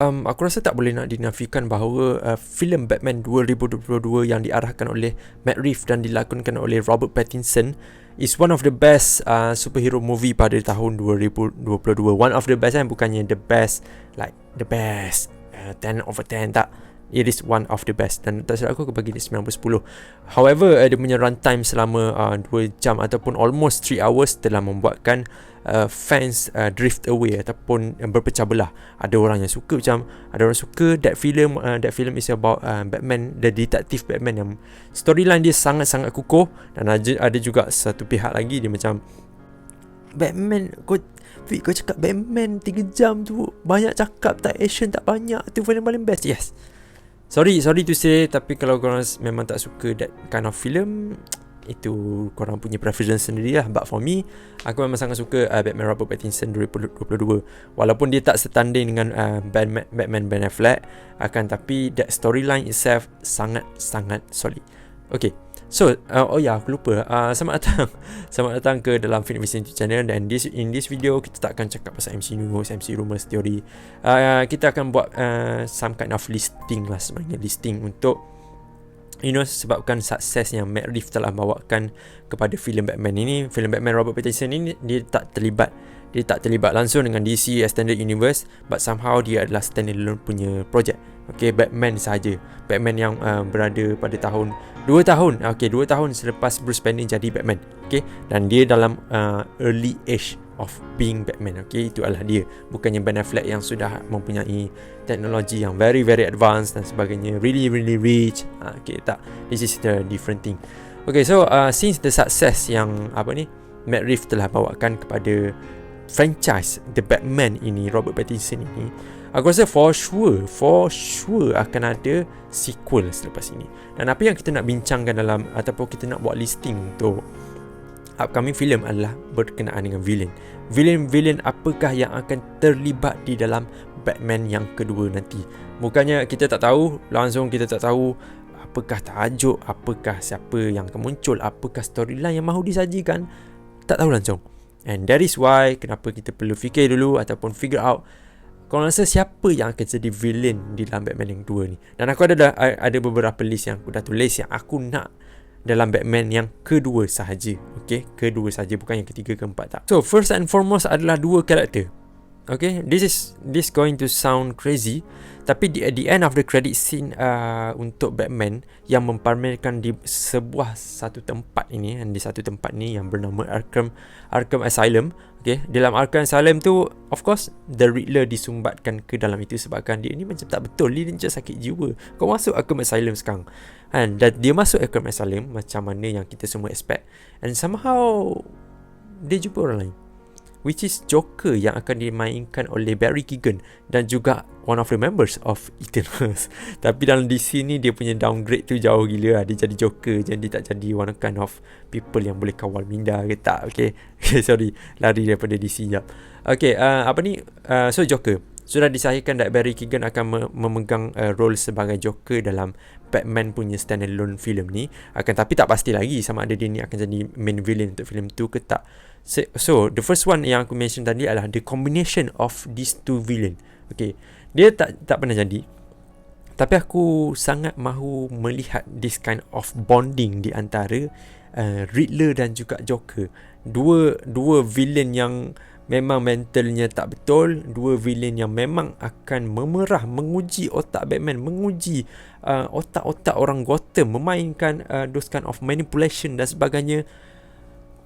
Aku rasa tak boleh nak dinafikan bahawa filem Batman 2022 yang diarahkan oleh Matt Reeves dan dilakonkan oleh Robert Pattinson is one of the best superhero movie pada tahun 2022. One of the best kan, bukannya the best like the best 10 over 10, tak. It is one of the best. Dan tak silap aku bagi dia 9/10. However, dia punya runtime selama 2 jam ataupun almost 3 hours telah membuatkan fans drift away ataupun berpecah belah. Ada orang yang suka, macam ada orang suka that film is about Batman, the detective Batman yang storyline dia sangat-sangat kukuh. Dan ada juga satu pihak lagi dia macam Batman, kau cakap Batman 3 jam tu banyak cakap, tak action tak banyak, tu film paling best. Yes, Sorry to say, tapi kalau korang memang tak suka that kind of film, itu korang punya preference sendiri lah. But for me, aku memang sangat suka Batman Robert Pattinson 2022. Walaupun dia tak setanding dengan Batman Ben Affleck, tapi that storyline itself sangat-sangat solid. Okay, so aku lupa, selamat datang ke dalam Film Vision YouTube channel. Dan in this video kita tak akan cakap pasal MC News, MC Rumors Theory. Kita akan buat some kind of listing lah sebenarnya, listing untuk sebabkan sukses yang Matt Reeves telah bawakan kepada filem Batman ini. Filem Batman Robert Pattinson ini dia tak terlibat langsung dengan DC Extended Universe, but somehow dia adalah standalone punya project. Okay, Batman sahaja. Batman yang berada pada tahun 2 tahun selepas Bruce Wayne jadi Batman. Okay, dan dia dalam early age of being Batman. Okay, itu adalah dia. Bukannya Ben Affleck yang sudah mempunyai teknologi yang very very advanced dan sebagainya, really rich. Okay, tak. This is the different thing. Okay, so since the success yang Matt Reeves telah bawakan kepada franchise The Batman ini, Robert Pattinson ini, aku rasa for sure akan ada sequel selepas ini. Dan apa yang kita nak bincangkan dalam ataupun kita nak buat listing untuk upcoming film adalah berkenaan dengan villain apakah yang akan terlibat di dalam Batman yang kedua nanti. Bukannya kita tak tahu apakah tajuk, apakah siapa yang akan muncul, apakah storyline yang mahu disajikan, tak tahu langsung. And that is why kenapa kita perlu fikir dulu ataupun figure out korang rasa siapa yang akan jadi villain di dalam Batman yang kedua ni. Dan aku ada beberapa list yang aku dah tulis yang aku nak dalam Batman yang kedua sahaja. Okay, kedua sahaja, bukan yang ketiga ke empat, tak. So first and foremost adalah 2 karakter. Okay, this going to sound crazy, tapi at the end of the credit scene untuk Batman yang mempamerkan di satu tempat ini, dan di satu tempat ni yang bernama Arkham Asylum. Okay, dalam Arkham Asylum tu, of course, The Riddler disumbatkan ke dalam itu sebabkan dia ni macam tak betul, dia macam sakit jiwa. Kau masuk Arkham Asylum sekarang, dan dia masuk Arkham Asylum macam mana yang kita semua expect, and somehow dia jumpa orang lain, which is Joker yang akan dimainkan oleh Barry Keoghan dan juga one of the members of Eternals. Tapi dalam DC ni dia punya downgrade tu jauh gila lah. Dia jadi Joker, jadi dia tak jadi one kind of people yang boleh kawal minda ke tak. Okay, sorry, lari daripada DC jap. Okay, so Joker sudah disahihkan that Barry Keoghan akan memegang role sebagai Joker dalam Batman punya standalone film ni. Tapi tak pasti lagi sama ada dia ni akan jadi main villain untuk film tu ke tak. So the first one yang aku mention tadi adalah the combination of these two villain. Okay, dia tak pernah jadi, tapi aku sangat mahu melihat this kind of bonding di antara Riddler dan juga Joker. Dua villain yang memang mentalnya tak betul, 2 villain yang memang akan menguji otak Batman, menguji otak-otak orang Gotham, memainkan those kind of manipulation dan sebagainya.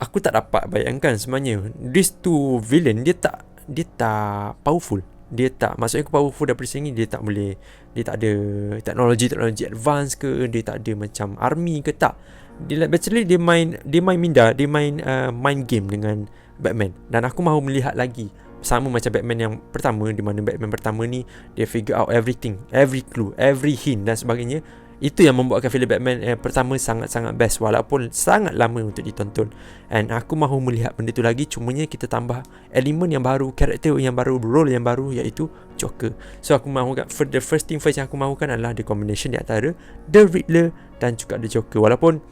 Aku tak dapat bayangkan sebenarnya these two villain, dia tak powerful. Maksudnya powerful daripada sini, dia tak ada teknologi advance ke, dia tak ada macam army ke, tak. Dia main minda, dia main mind game dengan Batman. Dan aku mahu melihat lagi sama macam Batman yang pertama, di mana Batman pertama ni dia figure out everything, every clue, every hint dan sebagainya. Itu yang membuatkan filem Batman pertama sangat-sangat best, walaupun sangat lama untuk ditonton. And aku mahu melihat benda tu lagi, cumanya kita tambah elemen yang baru, karakter yang baru, role yang baru, iaitu Joker. So aku mahukan, the first thing first yang aku mahukan adalah the combination di antara The Riddler dan juga The Joker. Walaupun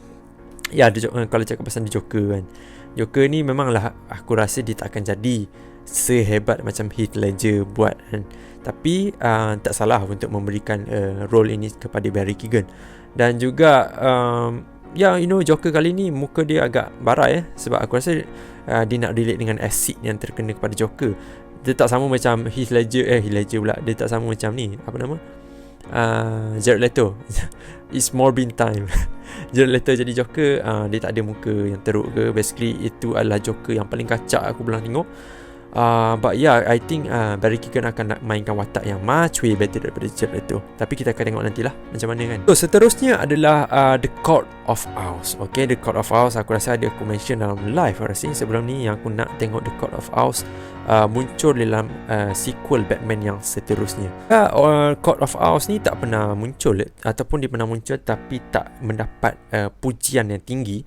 kalau cakap pasal The Joker kan, Joker ni memanglah aku rasa dia tak akan jadi sehebat macam Heath Ledger buat kan. Tapi tak salah untuk memberikan role ini kepada Barry Keoghan. Dan juga Joker kali ni muka dia agak barai sebab aku rasa dia nak relate dengan acid yang terkena kepada Joker. Dia tak sama macam Heath Ledger pula. Dia tak sama macam ni, apa nama, Jared Leto. It's Morbin time. Jared Leto jadi Joker, dia tak ada muka yang teruk ke. Basically itu adalah Joker yang paling kacak aku pernah tengok. But yeah, I think Barry Keoghan akan nak mainkan watak yang much way better daripada Jared Leto. Tapi kita akan tengok nantilah macam mana kan. So seterusnya adalah The Court of Owls. Okay, The Court of Owls aku rasa ada aku mention dalam live rasanya sebelum ni, yang aku nak tengok The Court of Owls muncul dalam sequel Batman yang seterusnya. Court of Owls ni tak pernah muncul, ataupun dia pernah muncul tapi tak mendapat pujian yang tinggi.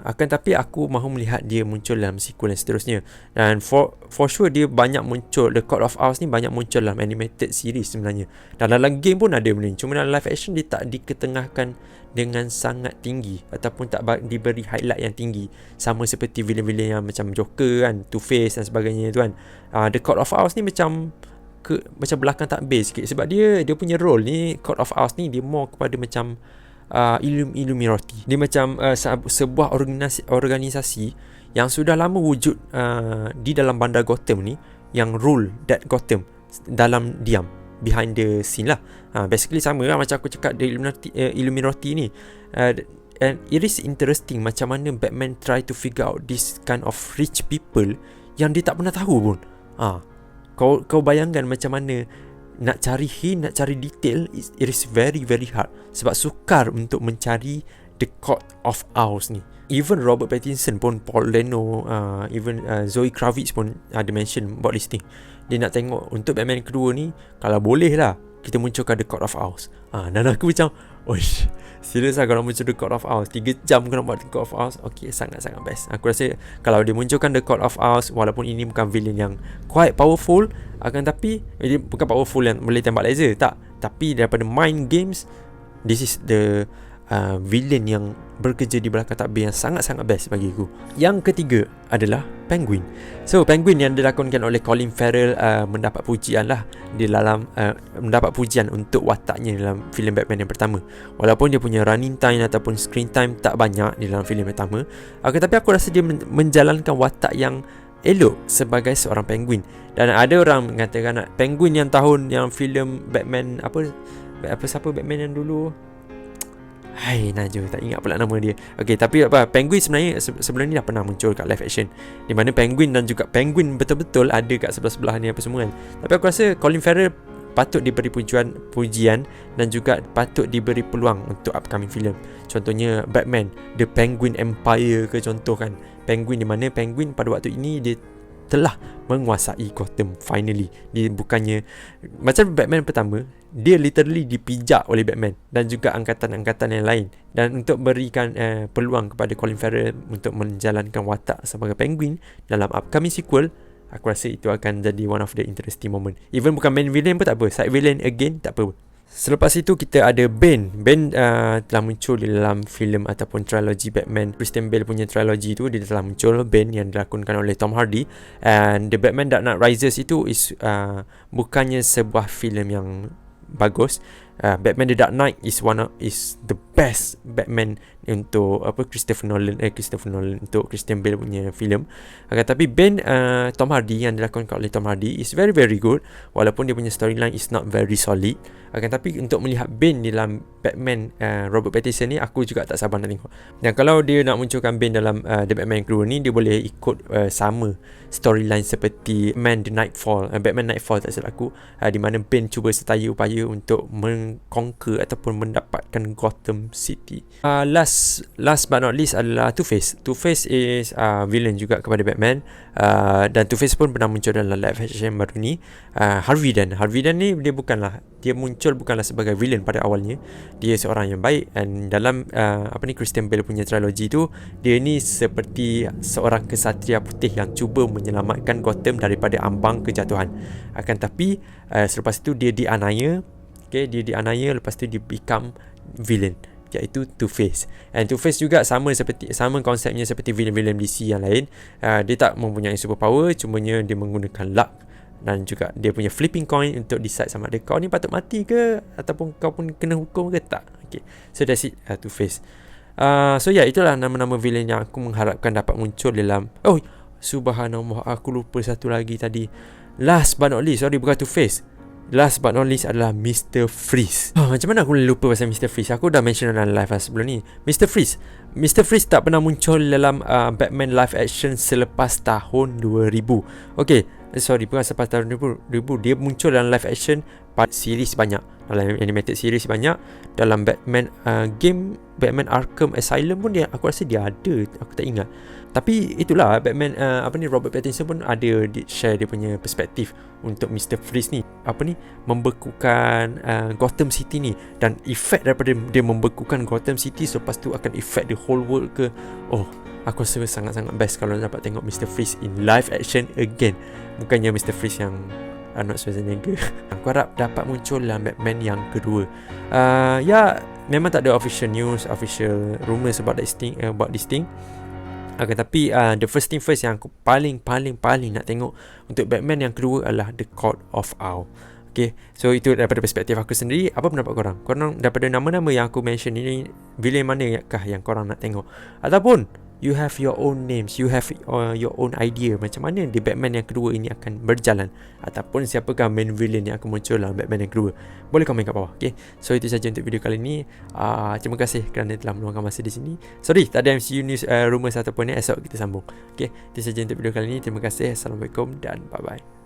Akan tapi aku mahu melihat dia muncul dalam sequel yang seterusnya. Dan for sure dia banyak muncul, The Court of Owls ni banyak muncul dalam animated series sebenarnya. Dan dalam game pun ada benda ni. Cuma dalam live action dia tak diketengahkan dengan sangat tinggi, ataupun tak diberi highlight yang tinggi, sama seperti villain-villain yang macam Joker kan, Two-Face dan sebagainya tu kan. The Court of Owls ni macam belakang tak base sikit. Sebab dia punya role ni, Court of Owls ni dia more kepada macam Illuminati. Dia macam sebuah organisasi yang sudah lama wujud di dalam bandar Gotham ni, yang rule that Gotham dalam diam, behind the scene lah. Basically sama lah macam aku cakap the Illuminati ni. And it is interesting macam mana Batman try to figure out this kind of rich people yang dia tak pernah tahu pun. Kau bayangkan macam mana nak cari hint, nak cari detail, it is very very hard. Sebab sukar untuk mencari The Court of Owls ni. Even Robert Pattinson pun, Paul Dano, even Zoe Kravitz pun ada mention about this thing. Dia nak tengok untuk Batman kedua ni, kalau boleh lah kita munculkan The Court of Owls. Dan aku macam, oish, serius lah kalau muncul The Court of Owls 3 jam kau nak buat The Court of Owls. Okay, sangat-sangat best. Aku rasa kalau dia munculkan The Court of Owls, walaupun ini bukan villain yang quite powerful, akan tapi dia bukan powerful yang boleh tembak laser, tak. Tapi daripada mind games, this is the villain yang bekerja di belakang takbir yang sangat-sangat best bagi aku. Yang ketiga adalah Penguin. So Penguin yang dilakonkan oleh Colin Farrell mendapat pujian lah di dalam mendapat pujian untuk wataknya dalam filem Batman yang pertama. Walaupun dia punya running time ataupun screen time tak banyak di dalam filem pertama, tapi aku rasa dia menjalankan watak yang elok sebagai seorang Penguin. Dan ada orang mengatakan Penguin yang tahun yang filem Batman siapa Batman yang dulu, Najwa, tak ingat pula nama dia. Okay, tapi Penguin sebenarnya sebelum ni dah pernah muncul kat live action, di mana Penguin dan juga Penguin betul-betul ada kat sebelah-sebelah ni apa semua kan. Tapi aku rasa Colin Farrell patut diberi pujian dan juga patut diberi peluang untuk upcoming film. Contohnya Batman The Penguin Empire ke contoh kan. Penguin di mana Penguin pada waktu ini dia telah menguasai Gotham finally. Dia bukannya macam Batman pertama, dia literally dipijak oleh Batman dan juga angkatan-angkatan yang lain. Dan untuk berikan peluang kepada Colin Farrell untuk menjalankan watak sebagai Penguin dalam upcoming sequel, aku rasa itu akan jadi one of the interesting moment. Even bukan main villain pun tak apa, side villain again tak apa. Selepas itu kita ada Bane. Bane telah muncul di dalam filem ataupun trilogi Batman. Christian Bale punya trilogi tu dia telah muncul, Bane yang dilakonkan oleh Tom Hardy. And The Batman Dark Knight Rises itu bukannya sebuah filem yang bagus. Batman The Dark Knight is the best Batman untuk Christopher Nolan untuk Christian Bale punya filem. Tapi Bane Tom Hardy yang dilakonkan oleh Tom Hardy is very very good, walaupun dia punya storyline is not very solid. Tapi untuk melihat Bane dalam Batman Robert Pattinson ni, aku juga tak sabar nak tengok. Dan kalau dia nak munculkan Bane dalam The Batman yang kedua ni, dia boleh ikut sama storyline seperti Batman Nightfall tak silap aku, di mana Bane cuba setaya upaya untuk mengconquer ataupun mendapatkan Gotham City. Last but not least adalah Two-Face. Two-Face is villain juga kepada Batman, dan Two-Face pun pernah muncul dalam live action baru ni. Harvey Dent ni dia muncul bukanlah sebagai villain pada awalnya. Dia seorang yang baik, dan dalam Christian Bale punya trilogi tu, dia ni seperti seorang kesatria putih yang cuba menyelamatkan Gotham daripada ambang kejatuhan. Tapi selepas itu dia dianiaya. Dia dianiaya, lepas tu dia become villain. iaitu Two-Face. And Two-Face juga sama konsepnya seperti villain-villain DC yang lain. Dia tak mempunyai superpower, cumanya dia menggunakan luck dan juga dia punya flipping coin untuk decide sama ada kau ni patut mati ke ataupun kau pun kena hukum ke tak. Okay, so that's it, Two-Face. So itulah nama-nama villain yang aku mengharapkan dapat muncul dalam. Oh subhanallah, aku lupa satu lagi tadi. Last but not least, sorry, bukan Two-Face, last but not least adalah Mr. Freeze. Macam mana aku boleh lupa pasal Mr. Freeze? Aku dah mention dalam live sebelum ni. Mr. Freeze tak pernah muncul dalam Batman live action selepas tahun 2000. Okay, sorry, bukan selepas tahun 2000. Dia muncul dalam live action pada series banyak, dalam animated series banyak. Dalam Batman game Batman Arkham Asylum pun aku rasa dia ada, aku tak ingat. Tapi itulah Batman Robert Pattinson pun ada share dia punya perspektif untuk Mr. Freeze ni, membekukan Gotham City ni, dan efek daripada dia membekukan Gotham City selepas tu akan efek the whole world ke. Aku rasa sangat-sangat best kalau dapat tengok Mr. Freeze in live action again, bukannya Mr. Freeze yang Arnold Schwarzenegger. Aku harap dapat muncul dalam Batman yang kedua. Memang tak ada official news, official rumours about this thing. Tapi the first thing first yang aku paling nak tengok untuk Batman yang kedua adalah The Court of Owls. Okay, so itu daripada perspektif aku sendiri. Apa pendapat korang? Korang daripada nama-nama yang aku mention ini, villain manakah yang korang nak tengok? Ataupun you have your own names, you have your own idea macam mana The Batman yang kedua ini akan berjalan, ataupun siapakah main villain yang akan muncul dalam Batman yang kedua? Boleh komen kat bawah. Okay, so itu saja untuk video kali ini. Terima kasih kerana telah meluangkan masa di sini. Sorry, tak ada MCU news rumours ataupun ni. Esok kita sambung. Okay, itu saja untuk video kali ini. Terima kasih. Assalamualaikum dan bye bye.